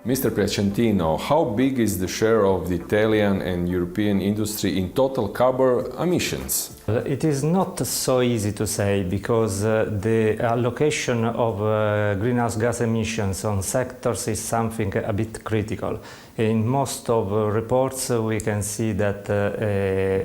Mr. Piacentino, how big is the share of the Italian and European industry in total carbon emissions? It is not so easy to say because the allocation of greenhouse gas emissions on sectors is something a bit critical. In most of reports we can see that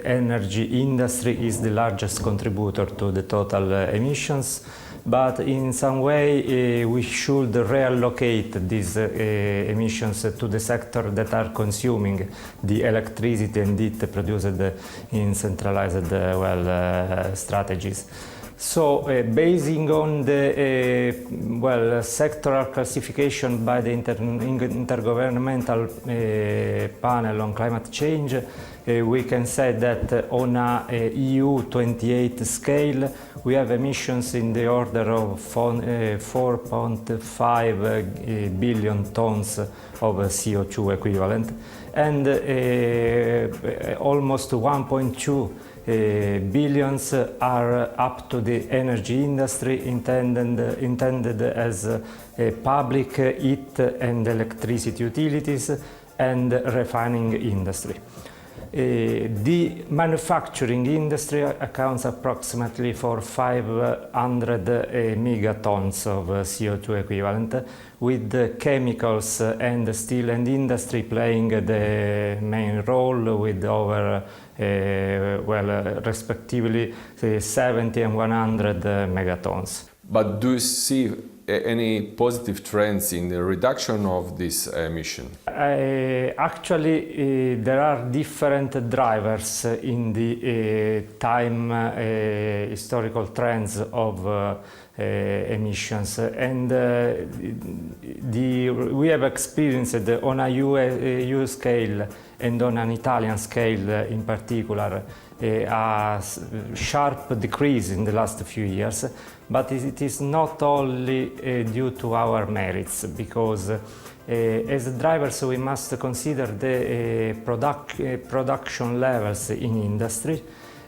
energy industry is the largest contributor to the total emissions, but in some way we should reallocate these emissions to the sector that are consuming the electricity and heat produced in centralized strategies. So, basing on the sectoral classification by the intergovernmental panel on climate change, we can say that on a EU 28 scale we have emissions in the order of 4.5 billion tons of CO2 equivalent, and almost 1.2 billions are up to the energy industry intended as public heat and electricity utilities and refining industry. The manufacturing industry accounts approximately for 500 megatons of CO2 equivalent, with the chemicals and the steel and industry playing the main role with over respectively 70 and 100 megatons. But do you see any positive trends in the reduction of this emission? Actually, there are different drivers in the time historical trends of emissions, and we have experienced on a EU scale and on an Italian scale in particular a sharp decrease in the last few years, but it is not only due to our merits, because as drivers we must consider the production levels in industry,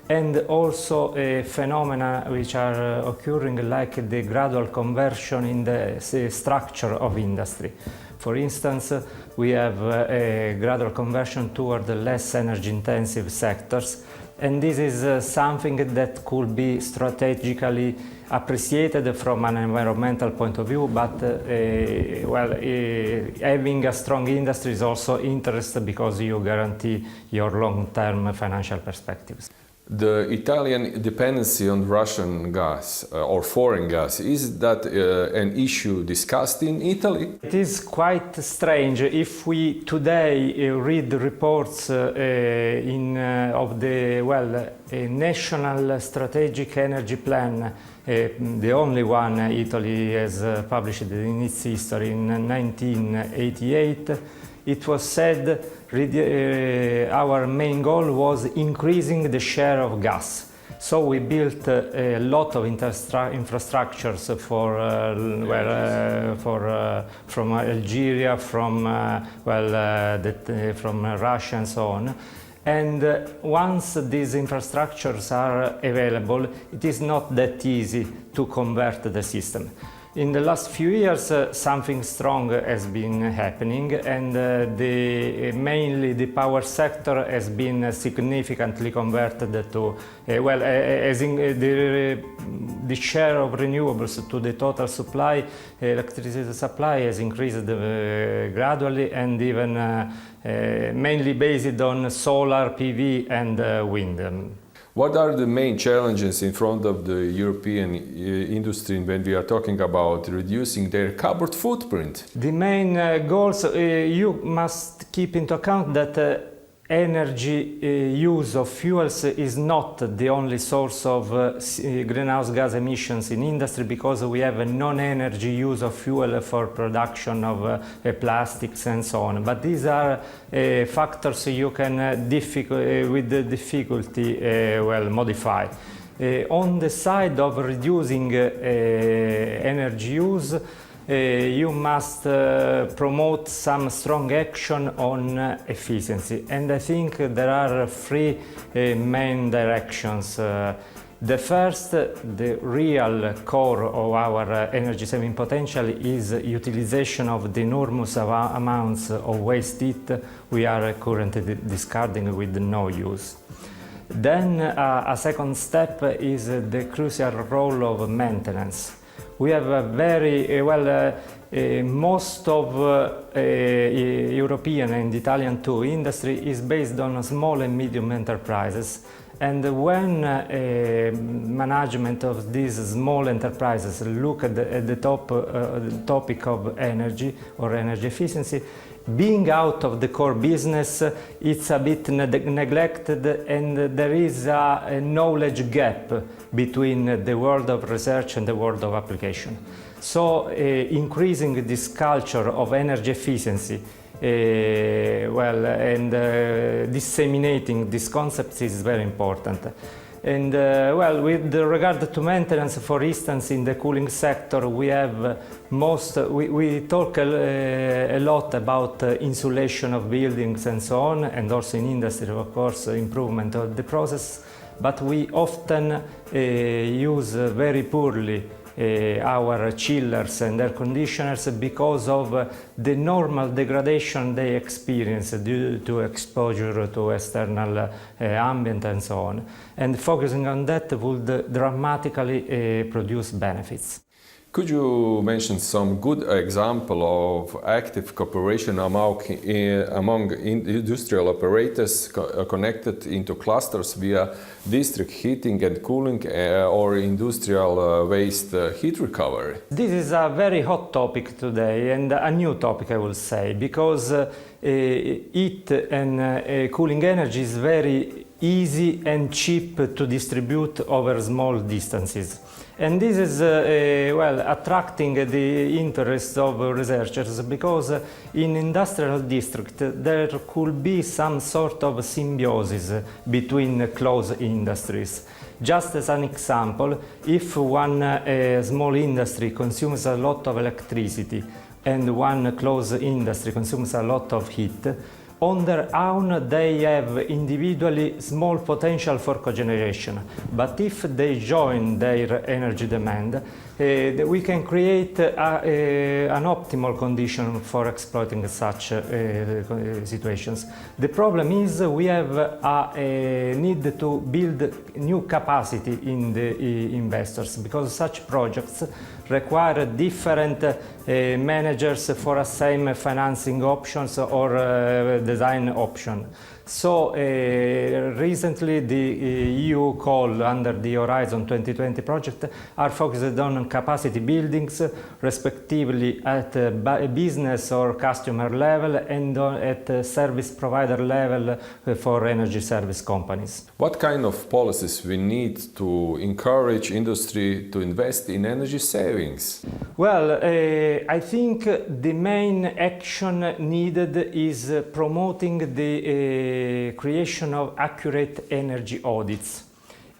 and also phenomena which are occurring, like the gradual conversion in the structure of industry. For instance, we have a gradual conversion toward the less energy-intensive sectors, and this is something that could be strategically appreciated from an environmental point of view, but having a strong industry is also interesting because you guarantee your long-term financial perspectives. The Italian dependency on Russian gas or foreign gas, is that an issue discussed in Italy? It is quite strange. If we today read the reports of the National Strategic Energy Plan, the only one Italy has published in its history in 1988, it was said our main goal was increasing the share of gas. So we built a lot of infrastructures from Algeria, from Russia and so on. And once these infrastructures are available, it is not that easy to convert the system. In the last few years, something strong has been happening, and mainly the power sector has been significantly converted to, the share of renewables to the total supply, electricity supply has increased gradually, and even mainly based on solar, PV and wind. What are the main challenges in front of the European industry when we are talking about reducing their carbon footprint? The main goals, you must keep into account that energy use of fuels is not the only source of greenhouse gas emissions in industry, because we have a non-energy use of fuel for production of plastics and so on. But these are factors you can with the difficulty modify. On the side of reducing energy use, you must promote some strong action on efficiency, and I think there are three main directions. The first, the real core of our energy saving potential is utilization of the enormous amounts of waste heat we are currently discarding with no use. Then a second step is the crucial role of maintenance. We have a very most of European and Italian too industry is based on small and medium enterprises. And when management of these small enterprises look at the topic of energy or energy efficiency, being out of the core business, it's a bit neglected, and there is a knowledge gap between the world of research and the world of application. So increasing this culture of energy efficiency and disseminating these concepts is very important. And with regard to maintenance, for instance, in the cooling sector, we have we talk a lot about insulation of buildings and so on, and also in industry, of course, improvement of the process. But we often use very poorly our chillers and air conditioners because of the normal degradation they experience due to exposure to external ambient and so on. And focusing on that would dramatically produce benefits. Could you mention some good example of active cooperation among industrial operators connected into clusters via district heating and cooling or industrial waste heat recovery? This is a very hot topic today, and a new topic, I will say, because heat and cooling energy is very easy and cheap to distribute over small distances. And this is attracting the interest of researchers, because in industrial district there could be some sort of symbiosis between close industries. Just as an example, if one small industry consumes a lot of electricity and one close industry consumes a lot of heat, on their own they have individually small potential for cogeneration, but if they join their energy demand, we can create an optimal condition for exploiting such situations. The problem is we have a need to build new capacity in the investors, because such projects require different managers for a same financing options or design option. So recently the EU call under the Horizon 2020 project are focused on capacity buildings, respectively at business or customer level and at service provider level for energy service companies. What kind of policies we need to encourage industry to invest in energy savings? Well, I think the main action needed is promoting the creation of accurate energy audits.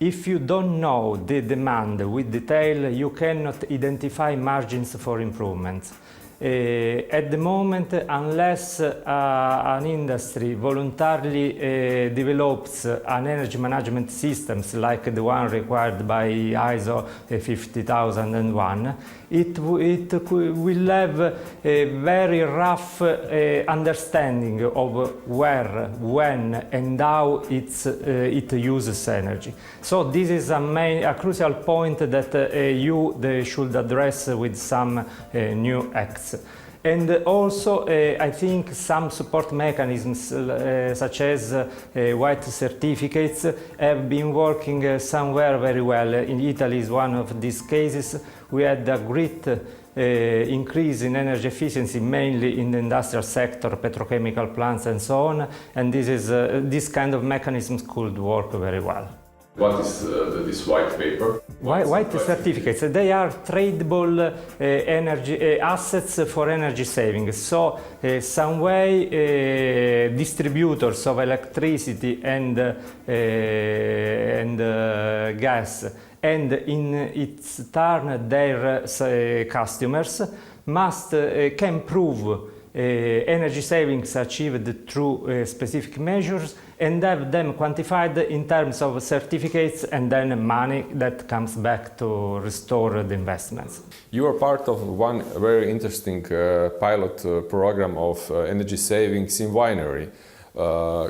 If you don't know the demand with detail, you cannot identify margins for improvements. At the moment, unless an industry voluntarily develops an energy management systems like the one required by ISO 50001, it will have a very rough understanding of where, when and how it uses energy. So this is a crucial point that you should address with some new acts. And also, I think some support mechanisms, such as white certificates, have been working somewhere very well. In Italy is one of these cases. We had a great increase in energy efficiency, mainly in the industrial sector, petrochemical plants and so on. And this kind of mechanisms could work very well. What is this white paper? White certificates, they are tradable energy assets for energy savings. So some way distributors of electricity and gas, and in its turn their customers can prove energy savings achieved through specific measures and have them quantified in terms of certificates and then money that comes back to restore the investments. You are part of one very interesting pilot program of energy savings in winery.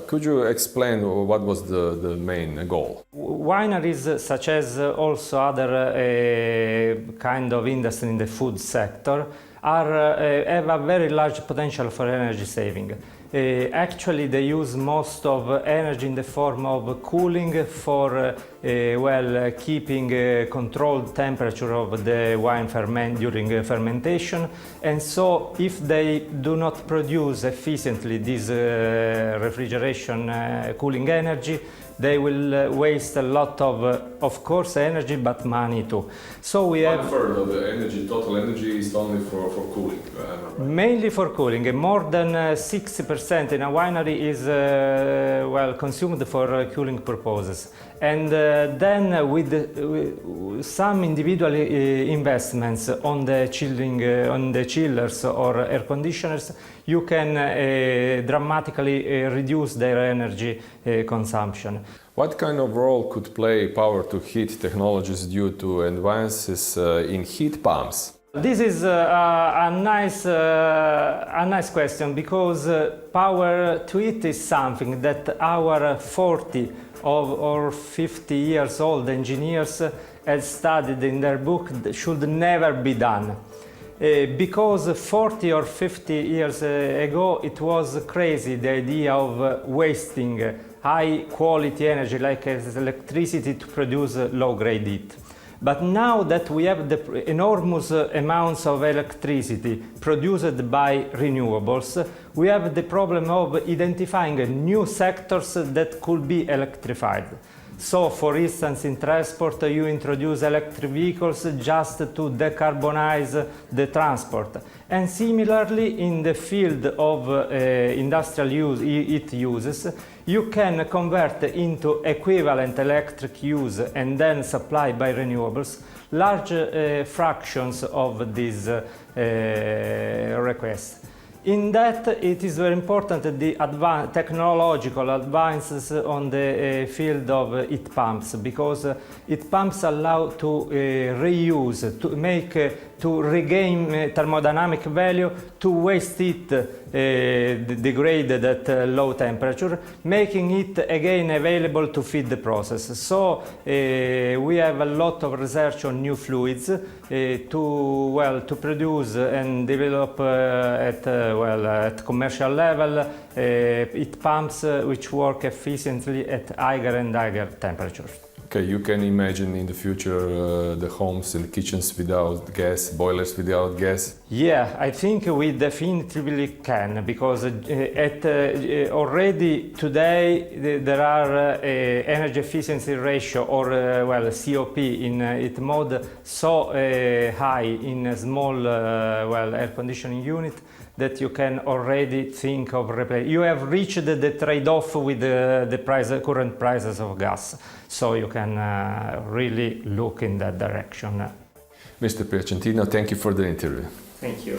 Could you explain what was the main goal? Wineries, such as also other kind of industry in the food sector, have a very large potential for energy saving. Actually, they use most of energy in the form of cooling for keeping controlled temperature of the wine during fermentation. And so, if they do not produce efficiently this refrigeration cooling energy, they will waste a lot of course, energy, but money too. So we have 1/3 of the energy, total energy, is only for cooling. Mainly for cooling. More than 60% in a winery is consumed for cooling purposes. And then with some individual investments on the chillers or air conditioners, you can dramatically reduce their energy consumption. What kind of role could play power to heat technologies due to advances in heat pumps? This is a nice question, because power to heat is something that our 40 or 50 years old engineers have studied in their book should never be done. Because 40 or 50 years ago it was crazy, the idea of wasting high quality energy like electricity to produce low grade heat. But now that we have the enormous amounts of electricity produced by renewables, we have the problem of identifying new sectors that could be electrified. So, for instance, in transport, you introduce electric vehicles just to decarbonize the transport. And similarly, in the field of industrial heat uses, you can convert into equivalent electric use and then supply by renewables large fractions of these requests. In that, it is very important that the technological advances on the field of heat pumps, because heat pumps allow to reuse, to regain thermodynamic value, to waste heat degraded at low temperature, making it again available to feed the process. So we have a lot of research on new fluids to produce and develop at commercial level heat pumps which work efficiently at higher and higher temperatures. Okay, you can imagine in the future the homes and kitchens without gas, boilers without gas? Yeah, I think we definitely can, because already today there are energy efficiency ratio or COP in heat mode so high in a small air conditioning unit that you can already think of replacing. You have reached the trade-off with the current prices of gas, so you can really look in that direction. Mr. Piacentino, thank you for the interview. Thank you.